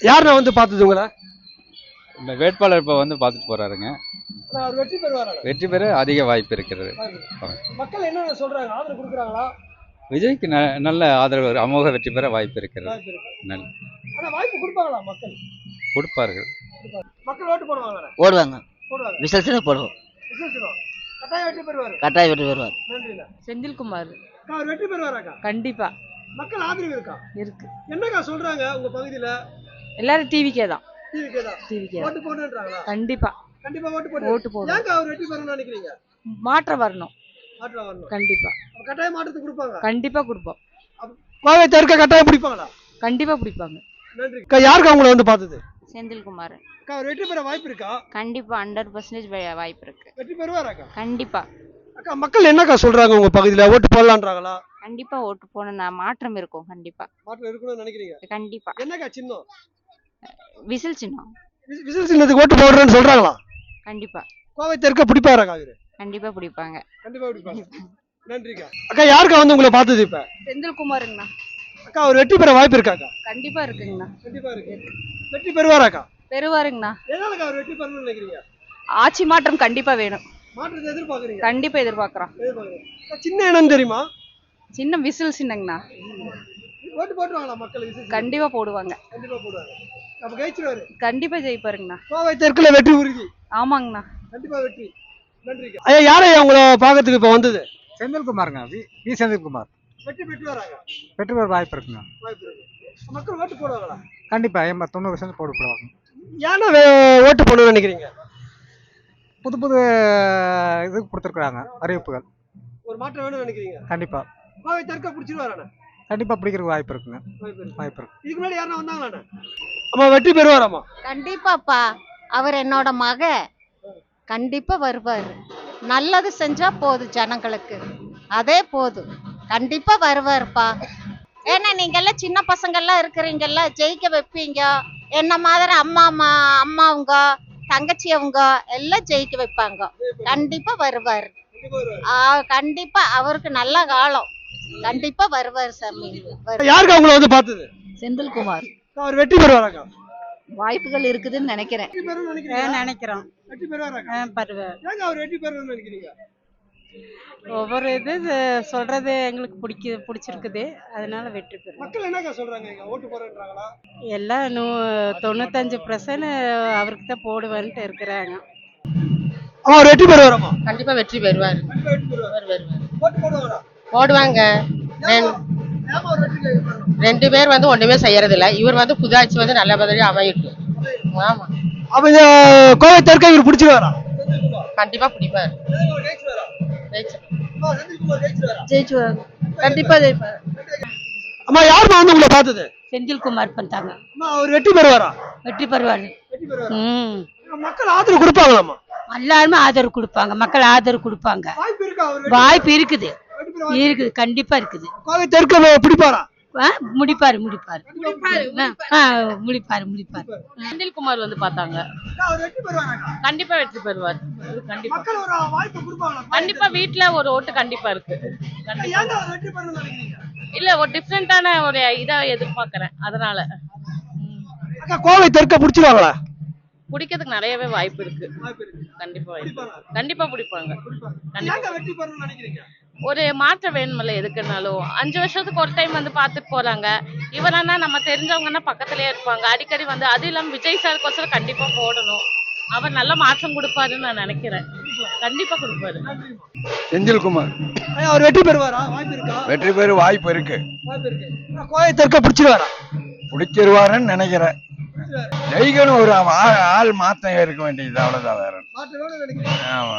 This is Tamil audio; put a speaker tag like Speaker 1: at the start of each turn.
Speaker 1: யார் நான் வந்து பார்த்தது உங்களை?
Speaker 2: இந்த வேட்பாளர் இப்போ வந்து பார்த்துட்டு போறாருங்க.
Speaker 1: அவர் வெற்றி பெறுவாரா?
Speaker 2: வெற்றி பெற அதிக வாய்ப்பு இருக்கிறது.
Speaker 1: மக்கள் என்ன சொல்றாங்க? ஆதரவு கொடுக்குறாங்களா?
Speaker 2: விஜய்க்கு நல்ல ஆதரவு, அமோக வெற்றி பெற வாய்ப்பு இருக்கிறது.
Speaker 1: ஆனா வாய்ப்பு கொடுப்பாங்களா மக்கள்?
Speaker 2: கொடுப்பார்கள்.
Speaker 1: மக்கள் ஓட்டு போடுவாங்களா?
Speaker 3: ஓடுவாங்க.
Speaker 1: போடுவாங்க.
Speaker 3: விசேஷமா போடுவோம்.
Speaker 1: கட்டாயம் வெற்றி பெறுவாரு.
Speaker 3: கட்டாயம் வெற்றி பெறுவார்.
Speaker 1: நன்றிண்ணா.
Speaker 4: செந்தில்குமார்
Speaker 1: அவர் வெற்றி பெறுவாராக்கா?
Speaker 4: கண்டிப்பா
Speaker 1: மக்கள் ஆதரவு இருக்கா?
Speaker 4: இருக்கு.
Speaker 1: என்னக்கா சொல்றாங்க உங்க பகுதியில?
Speaker 4: எல்லாரும் டிவிக்கே தான்.
Speaker 1: டிவிக்கே தான்.
Speaker 4: டிவிக்கே
Speaker 1: ஓட்டு போடுன்றாங்களா?
Speaker 4: கண்டிப்பா
Speaker 1: கண்டிப்பா ஓட்டு போடு.
Speaker 4: ஓட்டு போடுவோம்.
Speaker 1: ஏங்க அவர் வெற்றி பெறணும்னு நினைக்கிறீங்க?
Speaker 4: மாற்றம் வரணும்.
Speaker 1: மாற்றம் வரணும்.
Speaker 4: கண்டிப்பா
Speaker 1: கட்டாயம் மாற்றத்துக்கு கொடுப்பாங்க.
Speaker 4: கண்டிப்பா கொடுப்போம்.
Speaker 1: கோவை தெற்க கட்டாயம் பிடிப்பாங்களா?
Speaker 4: கண்டிப்பா பிடிப்பாங்க.
Speaker 1: நன்றி. யாருக்கு அவங்கள வந்து பார்த்தது?
Speaker 5: செந்தில்குமார்.
Speaker 1: அவர் வெற்றி பெற வாய்ப்பு இருக்கா?
Speaker 5: கண்டிப்பா 100% வாய்ப்பு இருக்கு.
Speaker 1: வெற்றி பெறுவாராக்கா?
Speaker 5: கண்டிப்பா.
Speaker 1: அக்கா மக்கள் என்னக்கா சொல்றாங்க உங்க பகுதியில? ஓட்டு போடலான்றாங்களா?
Speaker 5: கண்டிப்பா ஓட்டு போனா மாற்றம் இருக்கும். கண்டிப்பா
Speaker 1: மாற்றம் இருக்கணும்னு நினைக்கிறீங்க?
Speaker 5: கண்டிப்பா.
Speaker 1: என்னக்கா சின்னம்?
Speaker 5: விசில் சின்னம்.
Speaker 1: விசில் சின்னத்துக்கு ஓட்டு போடுறேன்னு சொல்றாங்களா?
Speaker 5: கண்டிப்பா.
Speaker 1: கோவை தெற்க பிடிப்பாராக்கா அவரு?
Speaker 5: கண்டிப்பா பிடிப்பாங்க.
Speaker 1: கண்டிப்பா பிடிப்பாங்க. நன்றிக்கா. அக்கா யாருக்கா வந்து உங்களை பார்த்தது இப்ப?
Speaker 4: செந்தில்குமாருங்கண்ணா.
Speaker 1: அக்கா அவர் வெற்றி பெற வாய்ப்பு இருக்காக்கா?
Speaker 4: கண்டிப்பா இருக்குங்கண்ணா.
Speaker 1: கண்டிப்பா இருக்கு. வெற்றி பெறுவாராக்கா?
Speaker 4: பெறுவாருங்கண்ணா.
Speaker 1: எதனாலக்கா அவர் வெற்றி பெறணும்னு நினைக்கிறீங்க?
Speaker 4: ஆட்சி மாற்றம் கண்டிப்பா வேணும்.
Speaker 1: மாற்றத்தை எதிர்பார்க்கறீங்க?
Speaker 4: கண்டிப்பா எதிர்பார்க்கிறோம்.
Speaker 1: அக்கா, சின்ன என்னன்னு தெரியுமா?
Speaker 4: சின்ன விசில் சின்னங்கண்ணா.
Speaker 1: ஓட்டு போட்டுவாங்களா மக்கள்? விசில்
Speaker 4: கண்டிப்பா போடுவாங்க.
Speaker 1: கண்டிப்பா போடுவாங்க. அப்ப ஜெயிச்சிருவாரு.
Speaker 4: கண்டிப்பா ஜெயிப்பாருங்கண்ணா.
Speaker 1: கோவை தெற்குல வெற்றி உறுதி.
Speaker 4: ஆமாங்கண்ணா.
Speaker 1: கண்டிப்பா வெற்றி. நன்றிக்கா. ஐயா யாரையா உங்களை பார்க்கறதுக்கு இப்ப வந்தது?
Speaker 6: செந்தில்குமாருங்க. வி செந்தில்குமார்.
Speaker 1: வெற்றி பெற்று வராங்க.
Speaker 6: வெற்றி பெற வாய்ப்பு இருக்குங்க.
Speaker 1: வாய்ப்பு இருக்கு. மக்கள் ஓட்டு போடுவாங்களா?
Speaker 6: கண்டிப்பா 90% போடுவாங்க.
Speaker 1: ஏன்னா ஓட்டு போடணும்னு நினைக்கிறீங்க?
Speaker 6: புது புது இது கொடுத்துருக்குறாங்க அறிவிப்புகள்.
Speaker 1: ஒரு மாற்றம் வேணும்னு நினைக்கிறீங்க?
Speaker 6: கண்டிப்பா.
Speaker 1: கோவை தெற்க பிடிச்சிருவாராண்ணா?
Speaker 6: கண்டிப்பா பிடிக்கிறதுக்கு வாய்ப்பு இருக்குங்க. வாய்ப்பு இருக்கு.
Speaker 1: இதுக்கு முன்னாடி யாரா வந்தாங்களாண்ணா? அம்மா வெற்றி பெறுவாராமா?
Speaker 7: கண்டிப்பாப்பா. அவர் என்னோட மக. கண்டிப்பா வருவாரு. நல்லது செஞ்சா போதும் ஜனங்களுக்கு. அதே போதும். கண்டிப்பா வருவாருப்பா. ஏன்னா நீங்க எல்லாம் சின்ன பசங்க எல்லாம் இருக்கிறீங்கல்ல, ஜெயிக்க வைப்பீங்க. என்ன மாதிரி அம்மாவுங்க தங்கச்சி அவங்க எல்லாம் ஜெயிக்க வைப்பாங்க. கண்டிப்பா வருவாரு. கண்டிப்பா அவருக்கு நல்ல காலம். கண்டிப்பா வருவாரு சாமி.
Speaker 1: யாருக்கு அவங்கள வந்து பார்த்தது?
Speaker 4: செந்தில்குமார்.
Speaker 1: அவர் வெற்றி பெறுவாராக்கா?
Speaker 4: வாய்ப்புகள் இருக்குதுன்னு நினைக்கிறேன்.
Speaker 1: வெற்றி பெறும்னு நினைக்கிறீங்க?
Speaker 4: நினைக்கிறோம்.
Speaker 1: வெற்றி பெறுவாராக்கா?
Speaker 4: பருவ
Speaker 1: ஏங்க அவர் வெற்றி பெறும்னு நினைக்கிறீங்க?
Speaker 4: ஒவ்வொரு இது சொல்றது எங்களுக்கு பிடிச்சிருக்குது. அதனால வெற்றி பெறும்.
Speaker 1: மக்கள் என்னக்கா சொல்றாங்க? இங்க ஓட்டு போறேன்றாங்களா?
Speaker 4: எல்லாம் 95% அவருக்கு தான் போடுவேன்ட்டு இருக்கிறாங்க.
Speaker 1: அவர் வெற்றி பெறுவாராமா?
Speaker 8: கண்டிப்பா வெற்றி பெறுவார்.
Speaker 1: கண்டிப்பா வெற்றி பெறுவார். ஓட்டு போடுவாரா?
Speaker 8: போடுவாங்க. ரெண்டு பேர் வந்து ஒண்ணுமே செய்யறது இல்ல. இவர் வந்து புதாட்சி வந்து நல்ல பதிலாக அமையிட்டு. ஆமா.
Speaker 1: அப்ப கோவை தெற்க இவர் பிடிச்சிருவாரா?
Speaker 8: கண்டிப்பா பிடிப்பார்.
Speaker 4: ஜெயிச்சுவாங்க. கண்டிப்பா ஜெயிப்பாரு.
Speaker 1: அம்மா யாருமா வந்து உங்களை பார்த்தது?
Speaker 4: செந்தில்குமார் பண்ணிட்டாங்க.
Speaker 1: அம்மா அவர் வெற்றி பெறுவாரா?
Speaker 4: வெற்றி பெறுவாரு.
Speaker 1: வெற்றி பெறுவாரா? மக்கள் ஆதரவு கொடுப்பாங்களாமா?
Speaker 4: எல்லாருமே ஆதரவு கொடுப்பாங்க. மக்கள் ஆதரவு கொடுப்பாங்க.
Speaker 1: வாய்ப்பு இருக்கா?
Speaker 4: வாய்ப்பு இருக்குது. இருக்குது. கண்டிப்பா இருக்குது.
Speaker 1: கோவை தெற்க பிடிப்பாரா?
Speaker 4: முடிப்பாரு.
Speaker 8: செந்தில்குமார் வந்து பார்த்தாங்க.
Speaker 1: அவர் வெற்றி பெறுவாராக்கா?
Speaker 8: கண்டிப்பா வெற்றி பெறுவார். கண்டிப்பா.
Speaker 1: மக்கள் ஒரு வாய்ப்பு கொடுப்பாங்களா?
Speaker 8: கண்டிப்பா வீட்டுல ஒரு ஓட்டு கண்டிப்பா இருக்கு.
Speaker 1: ஏங்க அவர் வெற்றி பெறணும்னு நினைக்கிறீங்க?
Speaker 8: இல்ல ஒரு டிஃபரெண்டான ஒரு இதை எதிர்பார்க்கறேன். அதனால
Speaker 1: அக்கா கோவை தெற்க பிடிச்சிருவாங்களா?
Speaker 8: பிடிக்கிறதுக்கு நிறையவே வாய்ப்பு இருக்கு. கண்டிப்பா கண்டிப்பா பிடிப்பாங்க.
Speaker 1: ஏங்க வெற்றி பெறணும்னு நினைக்கிறீங்க?
Speaker 8: ஒரு மாற்றம் வேணுமில்ல எதுக்குன்னாலும். 5 வருஷத்துக்கு ஒரு டைம் வந்து பார்த்துட்டு போறாங்க. இவரன்னா நம்ம தெரிஞ்சவங்கன்னா பக்கத்துலயே இருப்பாங்க. அடிக்கடி வந்து அது இல்லாம விஜய் சாருக்கோசரம் கண்டிப்பா போடணும். அவர் நல்ல மாற்றம் கொடுப்பாருன்னு நான் நினைக்கிறேன். கண்டிப்பா கொடுப்பாரு.
Speaker 2: செந்தில்குமார்.
Speaker 1: அவர் வெற்றி பெறுவாரா? வாய்ப்பு இருக்கா?
Speaker 2: வெற்றி பெற வாய்ப்பு இருக்கு.
Speaker 1: வாய்ப்பு இருக்கு. கோவை தெற்க பிடிச்சிருவாரா?
Speaker 2: பிடிச்சிருவாருன்னு நினைக்கிறேன். ஜெயிக்கணும். ஒரு ஆள் மாற்றம் இருக்க வேண்டியது, அவ்வளவுதான். வேற
Speaker 1: மாற்றம் வேணும்னு நினைக்கிறீங்க?
Speaker 2: ஆமா.